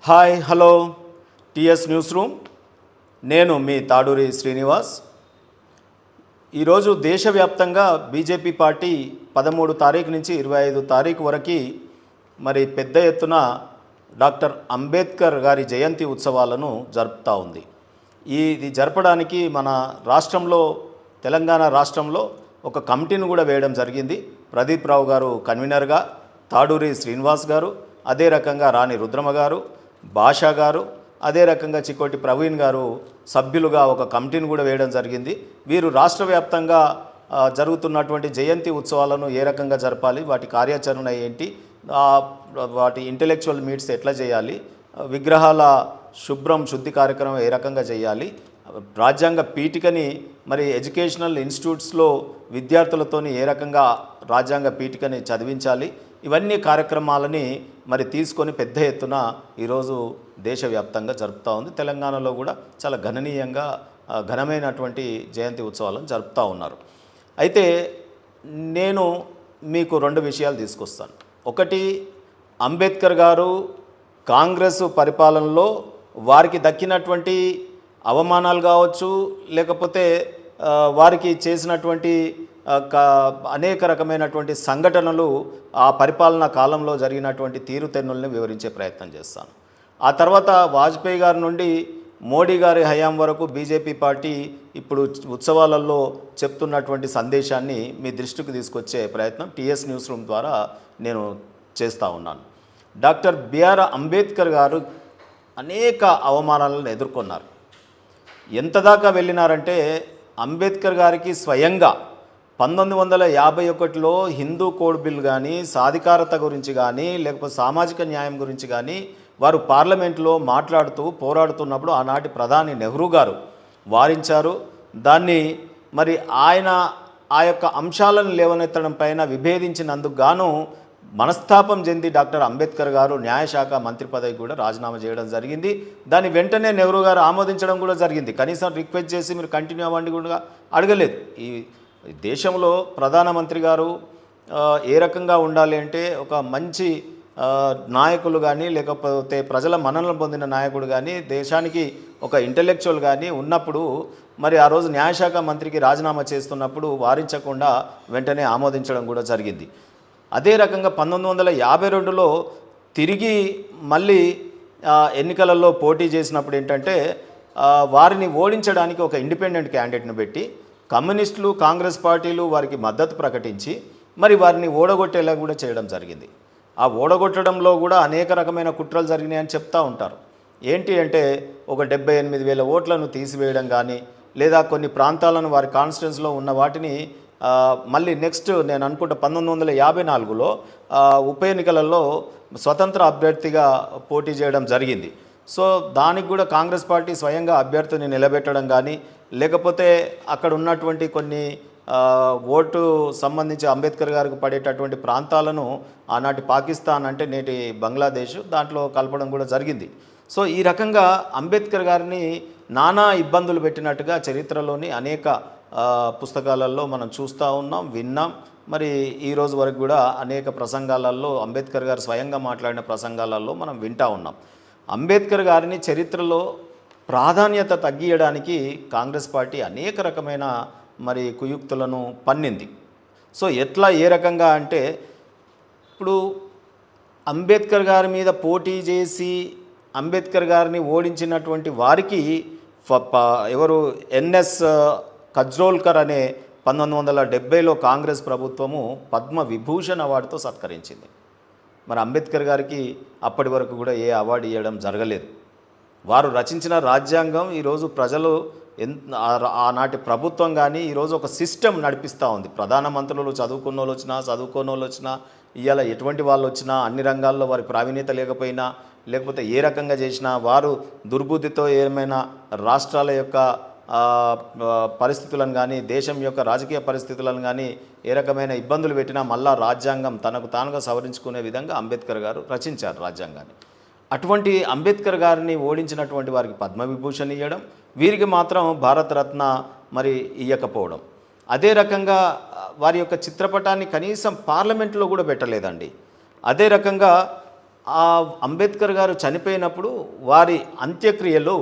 Hi hello TS news room. నేను మీ తాడూరి శ్రీనివాస్. ఈరోజు దేశవ్యాప్తంగా బీజేపీ పార్టీ 13 తారీఖు నుంచి 25 తారీఖు వరకు మరి పెద్ద ఎత్తున డాక్టర్ అంబేద్కర్ గారి జయంతి ఉత్సవాలను జరుపుతూ ఉంది. ఇది జరపడానికి మన రాష్ట్రంలో తెలంగాణ రాష్ట్రంలో ఒక కమిటీని కూడా వేయడం జరిగింది. ప్రదీప్ రావు గారు కన్వీనర్గా, తాడూరి శ్రీనివాస్ గారు, అదే రకంగా రాణి రుద్రమ గారు, భాషా గారు, అదే రకంగా చికోటి ప్రవీణ్ గారు సభ్యులుగా ఒక కమిటీని కూడా వేయడం జరిగింది. వీరు రాష్ట్ర వ్యాప్తంగా జరుగుతున్నటువంటి జయంతి ఉత్సవాలను ఏ రకంగా జరపాలి, వాటి కార్యాచరణ ఏంటి, వాటి ఇంటెలెక్చువల్ మీట్స్ ఎట్లా చేయాలి, విగ్రహాల శుద్ధి కార్యక్రమం ఏ రకంగా చేయాలి, రాజ్యాంగ పీఠికని మరి ఎడ్యుకేషనల్ ఇన్స్టిట్యూట్స్లో విద్యార్థులతోని ఏ రకంగా రాజ్యాంగ పీఠికని చదివించాలి, ఇవన్నీ కార్యక్రమాలని మరి తీసుకొని పెద్ద ఎత్తున ఈరోజు దేశవ్యాప్తంగా జరుపుతూ ఉంది. తెలంగాణలో కూడా చాలా ఘనమైనటువంటి జయంతి ఉత్సవాలను జరుపుతూ ఉన్నారు. అయితే నేను మీకు 2 విషయాలు తీసుకొస్తాను. ఒకటి, అంబేద్కర్ గారు కాంగ్రెస్ పరిపాలనలో వారికి దక్కినటువంటి అవమానాలు కావచ్చు, లేకపోతే వారికి చేసినటువంటి అనేక రకమైనటువంటి సంఘటనలు, ఆ పరిపాలనా కాలంలో జరిగినటువంటి తీరుతెన్నుల్ని వివరించే ప్రయత్నం చేస్తాను. ఆ తర్వాత వాజ్పేయి గారి నుండి మోడీ గారి హయాం వరకు బీజేపీ పార్టీ ఇప్పుడు ఉత్సవాలలో చెప్తున్నటువంటి సందేశాన్ని మీ దృష్టికి తీసుకొచ్చే ప్రయత్నం టిఎస్ న్యూస్ రూమ్ ద్వారా నేను చేస్తూ ఉన్నాను. డాక్టర్ బిఆర్ అంబేద్కర్ గారు అనేక అవమానాలను ఎదుర్కొన్నారు. ఎంత దాకా వెళ్ళినారంటే అంబేద్కర్ గారికి స్వయంగా 1951లో హిందూ కోడ్ బిల్ కానీ, సాధికారత గురించి కానీ, లేకపోతే సామాజిక న్యాయం గురించి కానీ వారు పార్లమెంట్లో పోరాడుతున్నప్పుడు ఆనాటి ప్రధాని నెహ్రూ గారు వారించారు. దాన్ని మరి ఆయన ఆ యొక్క అంశాలను లేవనెత్తడం పైన విభేదించినందుకు గాను మనస్తాపం చెంది డాక్టర్ అంబేద్కర్ గారు న్యాయశాఖ మంత్రి పదవికి కూడా రాజీనామా చేయడం జరిగింది. దాన్ని వెంటనే నెహ్రూ గారు ఆమోదించడం కూడా జరిగింది. కనీసం రిక్వెస్ట్ చేసి మీరు కంటిన్యూ అవ్వండి కూడా అడగలేదు. ఈ దేశంలో ప్రధానమంత్రి గారు ఏ రకంగా ఉండాలి అంటే ఒక మంచి నాయకులు కానీ, లేకపోతే ప్రజల మన్ననలు పొందిన నాయకుడు కానీ, దేశానికి ఒక ఇంటెలెక్చువల్ కానీ ఉన్నప్పుడు మరి ఆ రోజు న్యాయశాఖ మంత్రికి రాజీనామా చేస్తున్నప్పుడు వారించకుండా వెంటనే ఆమోదించడం కూడా జరిగింది. అదే రకంగా 1952లో తిరిగి మళ్ళీ ఎన్నికలలో పోటీ చేసినప్పుడు ఏంటంటే వారిని ఓడించడానికి ఒక ఇండిపెండెంట్ క్యాండిడేట్ను పెట్టి కమ్యూనిస్టులు, కాంగ్రెస్ పార్టీలు వారికి మద్దతు ప్రకటించి మరి వారిని ఓడగొట్టేలా కూడా చేయడం జరిగింది. ఆ ఓడగొట్టడంలో కూడా అనేక రకమైన కుట్రలు జరిగినాయని చెప్తూ ఉంటారు. ఏంటి అంటే ఒక 78,000 ఓట్లను తీసివేయడం కానీ, లేదా కొన్ని ప్రాంతాలను వారి కాన్స్టిట్యున్సీలో ఉన్న వాటిని మళ్ళీ నెక్స్ట్ నేను అనుకుంటా 1954లో ఉప ఎన్నికలలో స్వతంత్ర అభ్యర్థిగా పోటీ చేయడం జరిగింది. సో దానికి కూడా కాంగ్రెస్ పార్టీ స్వయంగా అభ్యర్థిని నిలబెట్టడం కానీ, లేకపోతే అక్కడ ఉన్నటువంటి కొన్ని ఓటు సంబంధించి అంబేద్కర్ గారికి పడేటటువంటి ప్రాంతాలను ఆనాటి పాకిస్తాన్ అంటే నేటి బంగ్లాదేశ్ దాంట్లో కలపడం కూడా జరిగింది. సో ఈ రకంగా అంబేద్కర్ గారిని నానా ఇబ్బందులు పెట్టినట్టుగా చరిత్రలోని అనేక పుస్తకాలలో మనం చూస్తూ ఉన్నాం, విన్నాం. మరి ఈరోజు వరకు కూడా అనేక ప్రసంగాలలో అంబేద్కర్ గారు స్వయంగా మాట్లాడిన ప్రసంగాలలో మనం వింటూ ఉన్నాం. అంబేద్కర్ గారిని చరిత్రలో ప్రాధాన్యత తగ్గియడానికి కాంగ్రెస్ పార్టీ అనేక రకమైన మరి కుయుక్తులను పన్నింది. సో ఎట్లా ఏ రకంగా అంటే ఇప్పుడు అంబేద్కర్ గారి మీద పోటీ చేసి అంబేద్కర్ గారిని ఓడించినటువంటి వారికి ఎవరు ఎన్ఎస్ కజ్రోల్కర్ అనే 1970లో కాంగ్రెస్ ప్రభుత్వము పద్మ విభూషణ్ అవార్డుతో సత్కరించింది. మరి అంబేద్కర్ గారికి అప్పటి వరకు కూడా ఏ అవార్డు ఇవ్వడం జరగలేదు. వారు రచించిన రాజ్యాంగం ఈరోజు ప్రజలు ఆనాటి ప్రభుత్వం కానీ ఈరోజు ఒక సిస్టమ్ నడిపిస్తూ ఉంది. ప్రధానమంత్రులు చదువుకున్న వాళ్ళు వచ్చినా ఇవాళ ఎటువంటి వాళ్ళు వచ్చినా, అన్ని రంగాల్లో వారి ప్రావీణ్యత లేకపోయినా, లేకపోతే ఏ రకంగా చేసినా, వారు దుర్బుద్ధితో ఏమైనా రాష్ట్రాల యొక్క పరిస్థితులను కానీ, దేశం యొక్క రాజకీయ పరిస్థితులను కానీ ఏ రకమైన ఇబ్బందులు పెట్టినా మళ్ళా రాజ్యాంగం తనకు తానుగా సవరించుకునే విధంగా అంబేద్కర్ గారు రచించారు రాజ్యాంగాన్ని. అటువంటి అంబేద్కర్ గారిని ఓడించినటువంటి వారికి పద్మవిభూషణ్ ఇవ్వడం, వీరికి మాత్రం భారతరత్న మరి ఇవ్వకపోవడం. అదే రకంగా వారి యొక్క చిత్రపటాన్ని కనీసం పార్లమెంట్లో కూడా పెట్టలేదండి. అదే రకంగా ఆ అంబేద్కర్ గారు చనిపోయినప్పుడు వారి అంత్యక్రియలు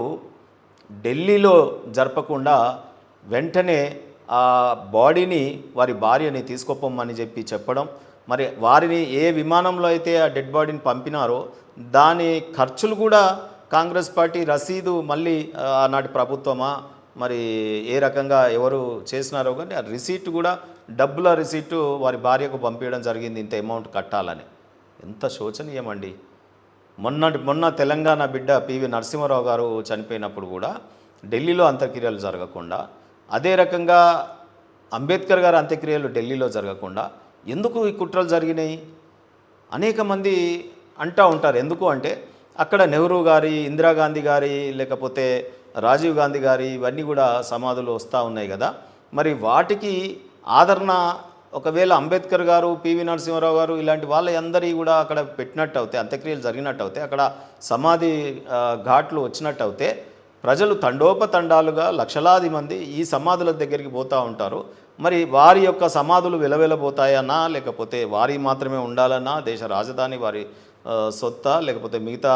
ఢిల్లీలో జరపకుండా వెంటనే ఆ బాడీని వారి భార్యని తీసుకుపోమని చెప్పడం, మరి వారిని ఏ విమానంలో అయితే ఆ డెడ్ బాడీని పంపినారో దాని ఖర్చులు కూడా కాంగ్రెస్ పార్టీ రసీదు మళ్ళీ ఆనాటి ప్రభుత్వమా మరి ఏ రకంగా ఎవరు చేసినారో కానీ ఆ రిసీట్ కూడా డబ్బుల రిసీటు వారి భార్యకు పంపించడం జరిగింది ఇంత అమౌంట్ కట్టాలని. ఎంత శోచనీయమండి. మొన్న తెలంగాణ బిడ్డ పివి నరసింహారావు గారు చనిపోయినప్పుడు కూడా ఢిల్లీలో అంత్యక్రియలు జరగకుండా, అదే రకంగా అంబేద్కర్ గారి అంత్యక్రియలు ఢిల్లీలో జరగకుండా ఎందుకు ఈ కుట్రలు జరిగినాయి? అనేక మంది అంటూ ఉంటారు. ఎందుకు అంటే అక్కడ నెహ్రూ గారి, ఇందిరాగాంధీ గారి, లేకపోతే రాజీవ్ గాంధీ గారి ఇవన్నీ కూడా సమాధులు వస్తూ ఉన్నాయి కదా, మరి వాటికి ఆదరణ ఒకవేళ అంబేద్కర్ గారు, పివి నరసింహారావు గారు ఇలాంటి వాళ్ళందరి కూడా అక్కడ పెట్టినట్టు అవుతే, అంత్యక్రియలు జరిగినట్టు అవుతే, అక్కడ సమాధి ఘాట్లు వచ్చినట్టు అవుతే ప్రజలు తండోపతండాలుగా లక్షలాది మంది ఈ సమాధుల దగ్గరికి పోతూ ఉంటారు. మరి వారి యొక్క సమాధులు వెలవెలబోతాయన్నా, లేకపోతే వారి మాత్రమే ఉండాలన్నా, దేశ రాజధాని వారి సొత్త లేకపోతే మిగతా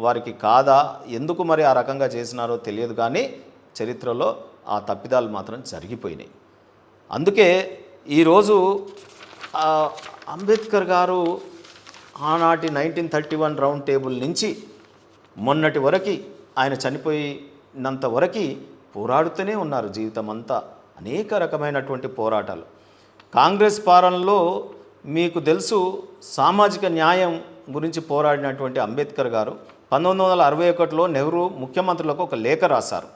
వారికి కాదా, ఎందుకు మరి ఆ రకంగా చేసినారో తెలియదు. కానీ చరిత్రలో ఆ తప్పిదాలు మాత్రం జరిగిపోయినాయి. అందుకే ఈరోజు అంబేద్కర్ గారు ఆనాటి 1931 రౌండ్ టేబుల్ నుంచి మొన్నటి వరకు ఆయన చనిపోయినంత వరకు పోరాడుతూనే ఉన్నారు జీవితం అంతా. అనేక రకమైనటువంటి పోరాటాలు. కాంగ్రెస్ పాలనలో మీకు తెలుసు సామాజిక న్యాయం గురించి పోరాడినటువంటి అంబేద్కర్ గారు 1961లో నెహ్రూ ముఖ్యమంత్రులకు ఒక లేఖ రాశారు.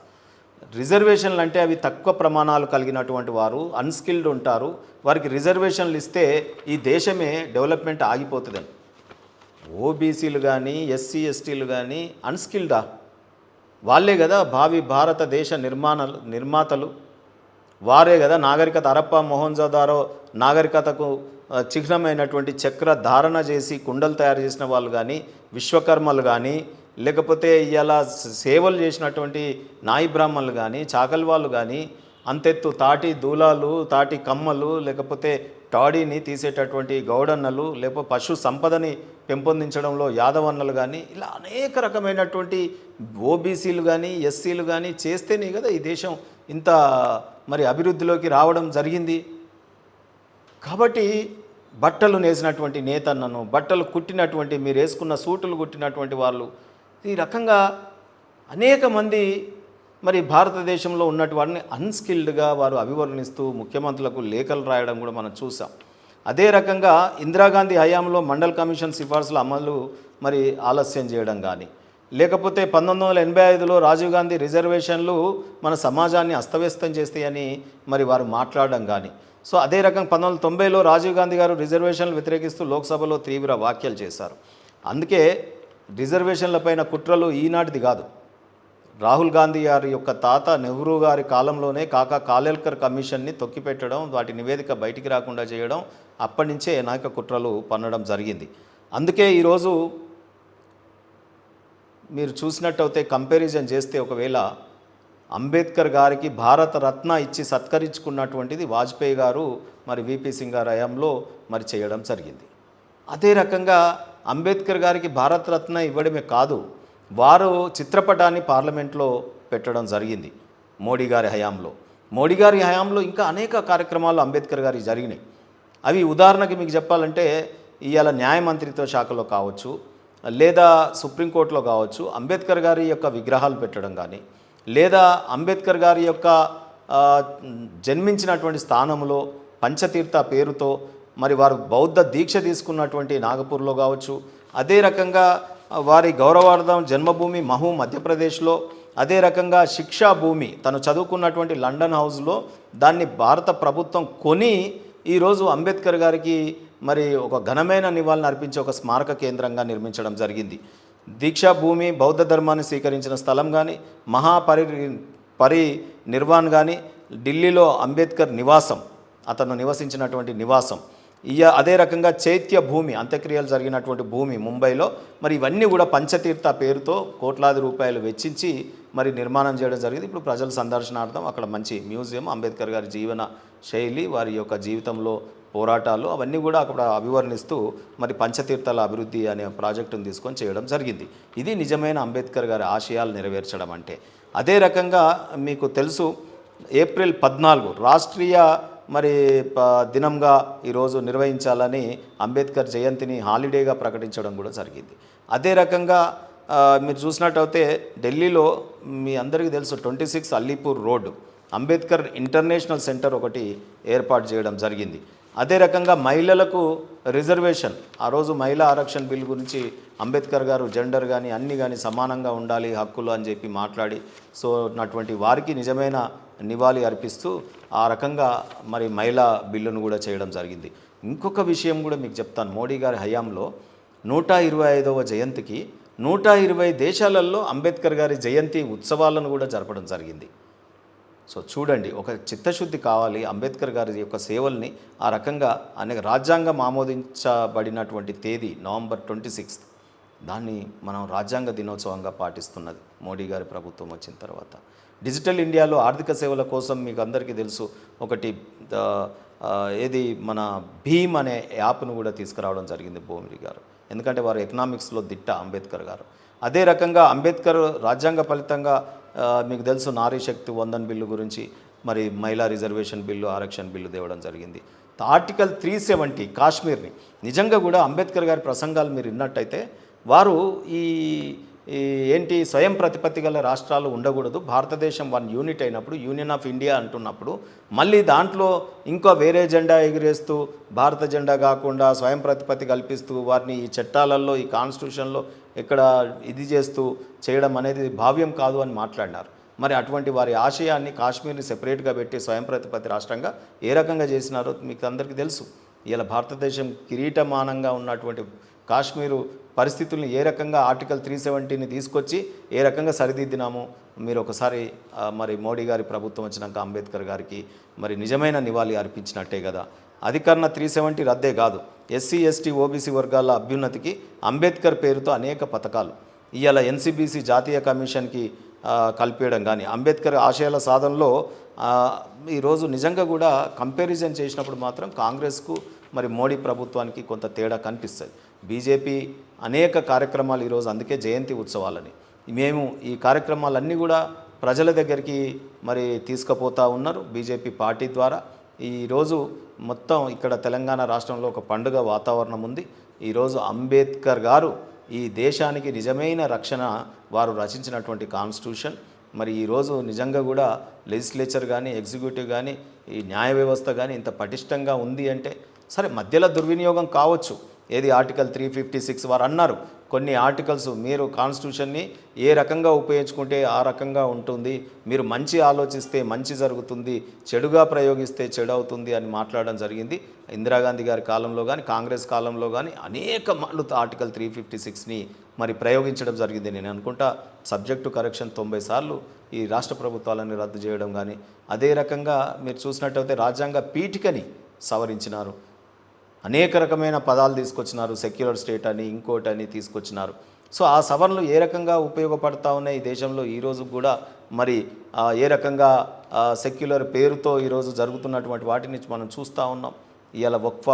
రిజర్వేషన్లు అంటే అవి తక్కువ ప్రమాణాలు కలిగినటువంటి వారు, అన్స్కిల్డ్ ఉంటారు, వారికి రిజర్వేషన్లు ఇస్తే ఈ దేశమే డెవలప్మెంట్ ఆగిపోతుందని. ఓబీసీలు కానీ, ఎస్సీ ఎస్టీలు కానీ అన్స్కిల్డా? వాళ్ళే కదా భావి భారతదేశ నిర్మాతలు. వారే కదా నాగరికత, హరప్పా మొహంజోదారో నాగరికతకు చిహ్నమైనటువంటి చక్ర ధారణ చేసి కుండలు తయారు చేసిన వాళ్ళు కానీ, విశ్వకర్మలు కానీ, లేకపోతే ఇలా సేవలు చేసినటువంటి నాయి బ్రాహ్మణులు కానీ, చాకలి వాళ్ళు కానీ, అంతెత్తు తాటి దూలాలు, తాటి కమ్మలు, లేకపోతే టాడీని తీసేటటువంటి గౌడన్నలు, లేకపోతే పశు సంపదని పెంపొందించడంలో యాదవన్నలు కానీ, ఇలా అనేక రకమైనటువంటి ఓబీసీలు కానీ, ఎస్సీలు కానీ చేస్తేనే కదా ఈ దేశం ఇంత మరి అభివృద్ధిలోకి రావడం జరిగింది. కాబట్టి బట్టలు నేసినటువంటి నేతన్నను, బట్టలు కుట్టినటువంటి, మీరు వేసుకున్న సూటులు కుట్టినటువంటి వాళ్ళు, ఈ రకంగా అనేక మంది మరి భారతదేశంలో ఉన్నటువంటి వారిని అన్స్కిల్డ్గా వారు అభివర్ణిస్తూ ముఖ్యమంత్రులకు లేఖలు రాయడం కూడా మనం చూసాం. అదే రకంగా ఇందిరాగాంధీ హయాంలో మండల్ కమిషన్ సిఫార్సుల అమలు మరి ఆలస్యం చేయడం కానీ, లేకపోతే 1985లో రాజీవ్ గాంధీ రిజర్వేషన్లు మన సమాజాన్ని అస్తవ్యస్తం చేస్తాయని మరి వారు మాట్లాడడం కానీ, సో అదే రకంగా 1990లో రాజీవ్ గాంధీ గారు రిజర్వేషన్లు వ్యతిరేకిస్తూ లోక్సభలో తీవ్ర వ్యాఖ్యలు చేశారు. అందుకే రిజర్వేషన్లపైన కుట్రలు ఈనాటిది కాదు. రాహుల్ గాంధీ గారి యొక్క తాత నెహ్రూ గారి కాలంలోనే కాకా కాలేల్కర్ కమిషన్ని తొక్కిపెట్టడం, వాటి నివేదిక బయటికి రాకుండా చేయడం, అప్పటి నుంచే అనేక కుట్రలు పన్నడం జరిగింది. అందుకే ఈరోజు మీరు చూసినట్టయితే కంపారిజన్ చేస్తే ఒకవేళ అంబేద్కర్ గారికి భారత రత్న ఇచ్చి సత్కరించుకున్నటువంటిది వాజ్పేయి గారు మరి విపి సింగ్ గారి హయాంలో మరి చేయడం జరిగింది. అదే రకంగా అంబేద్కర్ గారికి భారత రత్న ఇవ్వడమే కాదు, వారు చిత్రపటాన్ని పార్లమెంట్లో పెట్టడం జరిగింది మోడీ గారి హయాంలో. మోడీ గారి హయాంలో ఇంకా అనేక కార్యక్రమాలు అంబేద్కర్ గారికి జరిగినాయి. అవి ఉదాహరణకి మీకు చెప్పాలంటే ఇవాళ న్యాయ మంత్రిత్వ శాఖలో కావచ్చు, లేదా సుప్రీంకోర్టులో కావచ్చు, అంబేద్కర్ గారి యొక్క విగ్రహాలు పెట్టడం కానీ, లేదా అంబేద్కర్ గారి యొక్క జన్మించినటువంటి స్థానంలో పంచతీర్థ పేరుతో మరి వారు బౌద్ధ దీక్ష తీసుకున్నటువంటి నాగపూర్లో కావచ్చు, అదే రకంగా వారి గౌరవార్థం జన్మభూమి మహూ మధ్యప్రదేశ్లో, అదే రకంగా శిక్షా భూమి తను చదువుకున్నటువంటి లండన్ హౌస్లో దాన్ని భారత ప్రభుత్వం కొని ఈరోజు అంబేద్కర్ గారికి మరి ఒక ఘనమైన నివాళులు అర్పించే ఒక స్మారక కేంద్రంగా నిర్మించడం జరిగింది. దీక్షా భూమి బౌద్ధ ధర్మాన్ని స్వీకరించిన స్థలం కానీ, నిర్వాణ్ కానీ, ఢిల్లీలో అంబేద్కర్ నివాసం, అతను నివసించినటువంటి నివాసం, అదే రకంగా చైత్య భూమి అంత్యక్రియలు జరిగినటువంటి భూమి ముంబైలో, మరి ఇవన్నీ కూడా పంచతీర్థ పేరుతో కోట్లాది రూపాయలు వెచ్చించి మరి నిర్మాణం చేయడం జరిగింది. ఇప్పుడు ప్రజల సందర్శనార్థం అక్కడ మంచి మ్యూజియం, అంబేద్కర్ గారి జీవన శైలి, వారి యొక్క జీవితంలో పోరాటాలు అవన్నీ కూడా అక్కడ అభివర్ణిస్తూ మరి పంచతీర్థాల అభివృద్ధి అనే ప్రాజెక్టును తీసుకొని చేయడం జరిగింది. ఇది నిజమైన అంబేద్కర్ గారి ఆశయాలు నెరవేర్చడం అంటే. అదే రకంగా మీకు తెలుసు ఏప్రిల్ 14 రాష్ట్రీయ మరి దినంగా ఈరోజు నిర్వహించాలని అంబేద్కర్ జయంతిని హాలిడేగా ప్రకటించడం కూడా జరిగింది. అదే రకంగా మీరు చూసినట్టయితే ఢిల్లీలో మీ అందరికీ తెలుసు 26 Allipur road Ambedkar international centre ఒకటి ఏర్పాటు చేయడం జరిగింది. అదే రకంగా మహిళలకు రిజర్వేషన్, ఆ రోజు మహిళా ఆరక్షణ బిల్ గురించి అంబేద్కర్ గారు జెండర్ కానీ అన్నీ కానీ సమానంగా ఉండాలి హక్కులు అని చెప్పి మాట్లాడి సో అటువంటి వారికి నిజమైన నివాళి అర్పిస్తూ ఆ రకంగా మరి మహిళా బిల్లును కూడా చేయడం జరిగింది. ఇంకొక విషయం కూడా మీకు చెప్తాను. మోడీ గారి హయాంలో 125వ జయంతికి 120 దేశాలలో అంబేద్కర్ గారి జయంతి ఉత్సవాలను కూడా జరపడం జరిగింది. సో చూడండి, ఒక చిత్తశుద్ధి కావాలి. అంబేద్కర్ గారి యొక్క సేవల్ని ఆ రకంగా అనేక రాజ్యాంగం ఆమోదించబడినటువంటి తేదీ నవంబర్ 26 దాన్ని మనం రాజ్యాంగ దినోత్సవంగా పాటిస్తున్నది మోడీ గారి ప్రభుత్వం వచ్చిన తర్వాత. డిజిటల్ ఇండియాలో ఆర్థిక సేవల కోసం మీకు అందరికీ తెలుసు ఒకటి ఏది మన భీమ్ అనే యాప్ను కూడా తీసుకురావడం జరిగింది మోడీ గారు. ఎందుకంటే వారు ఎకనామిక్స్లో దిట్ట అంబేద్కర్ గారు. అదే రకంగా అంబేద్కర్ రాజ్యాంగ ఫలితంగా మీకు తెలుసు నారీ శక్తి వందన్ బిల్లు గురించి మరి మహిళా రిజర్వేషన్ బిల్లు ఆరక్షణ బిల్లు తేవడం జరిగింది. ఆర్టికల్ 370 కాశ్మీర్ని నిజంగా కూడా అంబేద్కర్ గారి ప్రసంగాలు మీరు విన్నట్టయితే వారు ఈ ఏంటి స్వయం ప్రతిపత్తి గల రాష్ట్రాలు ఉండకూడదు, భారతదేశం వన్ యూనిట్ అయినప్పుడు యూనియన్ ఆఫ్ ఇండియా అంటున్నప్పుడు మళ్ళీ దాంట్లో ఇంకో వేరే జెండా ఎగిరేస్తూ భారత జెండా కాకుండా స్వయం ప్రతిపత్తి కల్పిస్తూ వారిని ఈ చట్టాలలో ఈ కాన్స్టిట్యూషన్లో ఇక్కడ ఇది చేస్తూ చేయడం అనేది భావ్యం కాదు అని మాట్లాడినారు. మరి అటువంటి వారి ఆశయాన్ని కాశ్మీర్ని సెపరేట్గా పెట్టి స్వయం ప్రతిపత్తి రాష్ట్రంగా ఏ రకంగా చేసినారో మీకు అందరికీ తెలుసు. ఇలా భారతదేశం కిరీటమానంగా ఉన్నటువంటి కాశ్మీరు పరిస్థితుల్ని ఏ రకంగా ఆర్టికల్ 370ని తీసుకొచ్చి ఏ రకంగా సరిదిద్దినాము మీరు ఒకసారి మరి మోడీ గారి ప్రభుత్వం వచ్చినాక అంబేద్కర్ గారికి మరి నిజమైన నివాళి అర్పించినట్టే కదా. అధికరణ 370 రద్దే కాదు, ఎస్సీ ఎస్టీ ఓబీసీ వర్గాల అభ్యున్నతికి అంబేద్కర్ పేరుతో అనేక పథకాలు ఇవాళ ఎన్సీబీసీ జాతీయ కమిషన్కి కల్పించడం కానీ అంబేద్కర్ ఆశయాల సాధనలో ఈరోజు నిజంగా కూడా కంపారిజన్ చేసినప్పుడు మాత్రం కాంగ్రెస్కు మరి మోడీ ప్రభుత్వానికి కొంత తేడా కనిపిస్తుంది. బీజేపీ అనేక కార్యక్రమాలు ఈరోజు అందుకే జయంతి ఉత్సవాలని మేము ఈ కార్యక్రమాలన్నీ కూడా ప్రజల దగ్గరికి మరి తీసుకుపోతూ ఉన్నారు బీజేపీ పార్టీ ద్వారా. ఈరోజు మొత్తం ఇక్కడ తెలంగాణ రాష్ట్రంలో ఒక పండుగ వాతావరణం ఉంది. ఈరోజు అంబేద్కర్ గారు ఈ దేశానికి నిజమైన రక్షణ వారు రచించినటువంటి కాన్స్టిట్యూషన్ మరి ఈరోజు నిజంగా కూడా లెజిస్లేచర్ కానీ ఎగ్జిక్యూటివ్ కానీ ఈ న్యాయ వ్యవస్థ కానీ ఇంత పటిష్టంగా ఉంది అంటే సరే మధ్యలో దుర్వినియోగం కావచ్చు. ఏది ఆర్టికల్ 356 వారు అన్నారు కొన్ని ఆర్టికల్స్ మీరు కాన్స్టిట్యూషన్ని ఏ రకంగా ఉపయోగించుకుంటే ఆ రకంగా ఉంటుంది, మీరు మంచి ఆలోచిస్తే మంచి జరుగుతుంది, చెడుగా ప్రయోగిస్తే చెడు అవుతుంది అని మాట్లాడడం జరిగింది. ఇందిరాగాంధీ గారి కాలంలో కానీ కాంగ్రెస్ కాలంలో కానీ అనేక మార్లు ఆర్టికల్ 356ని మరి ప్రయోగించడం జరిగింది. నేను అనుకుంటా సబ్జెక్టు కరెక్షన్ 90 సార్లు ఈ రాష్ట్ర ప్రభుత్వాలను రద్దు చేయడం కానీ అదే రకంగా మీరు చూసినట్టయితే రాజ్యాంగ పీఠికని సవరించినారు, అనేక రకమైన పదాలు తీసుకొచ్చినారు, సెక్యులర్ స్టేట్ అని ఇంకోటని తీసుకొచ్చినారు. సో ఆ సవరణలు ఏ రకంగా ఉపయోగపడతా ఉన్నాయి ఈ దేశంలో ఈరోజు కూడా మరి ఏ రకంగా సెక్యులర్ పేరుతో ఈరోజు జరుగుతున్నటువంటి వాటిని మనం చూస్తూ ఉన్నాం. ఇవాళ వక్ఫ్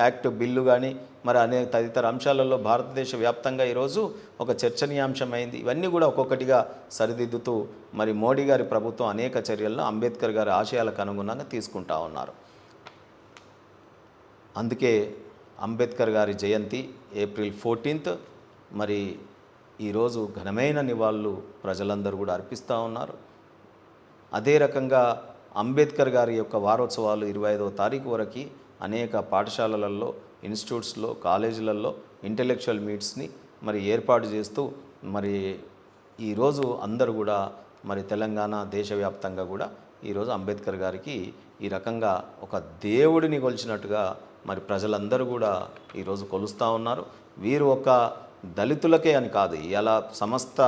యాక్ట్ బిల్లు కానీ మరి అనేక తదితర అంశాలలో భారతదేశ వ్యాప్తంగా ఈరోజు ఒక చర్చనీయాంశం అయింది. ఇవన్నీ కూడా ఒక్కొక్కటిగా సరిదిద్దుతూ మరి మోడీ గారి ప్రభుత్వం అనేక చర్యలను అంబేద్కర్ గారి ఆశయాలకు అనుగుణంగా తీసుకుంటా ఉన్నారు. అందుకే అంబేద్కర్ గారి జయంతి ఏప్రిల్ 14 మరి ఈరోజు ఘనమైన నివాళులు ప్రజలందరూ కూడా అర్పిస్తూ ఉన్నారు. అదే రకంగా అంబేద్కర్ గారి యొక్క వారోత్సవాలు 25వ తారీఖు వరకు అనేక పాఠశాలలలో ఇన్స్టిట్యూట్స్లో కాలేజీలలో ఇంటెలెక్చువల్ మీట్స్ని మరి ఏర్పాటు చేస్తూ మరి ఈరోజు అందరూ కూడా మరి తెలంగాణ దేశవ్యాప్తంగా కూడా ఈరోజు అంబేద్కర్ గారికి ఈ రకంగా ఒక దేవుడిని కొలిచినట్టుగా మరి ప్రజలందరూ కూడా ఈరోజు కొలుస్తూ ఉన్నారు. వీరు ఒక దళితులకే అని కాదు, ఇలా సమస్త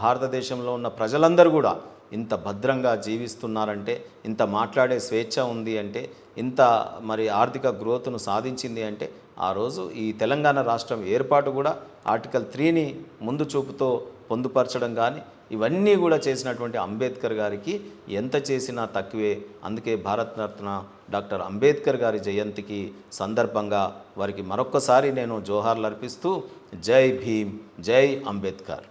భారతదేశంలో ఉన్న ప్రజలందరూ కూడా ఇంత భద్రంగా జీవిస్తున్నారంటే, ఇంత మాట్లాడే స్వేచ్ఛ ఉంది అంటే, ఇంత మరి ఆర్థిక గ్రోత్ను సాధించింది అంటే ఆ రోజు ఈ తెలంగాణ రాష్ట్రం ఏర్పాటు కూడా ఆర్టికల్ 3ని ముందు చూపుతో పొందుపరచడం కానీ ఇవన్నీ కూడా చేసినటువంటి అంబేద్కర్ గారికి ఎంత చేసినా తక్కువే. అందుకే భారతరత్న డాక్టర్ అంబేద్కర్ గారి జయంతికి సందర్భంగా వారికి మరొక్కసారి నేను జోహార్లు అర్పిస్తూ జై భీమ్, జై అంబేద్కర్.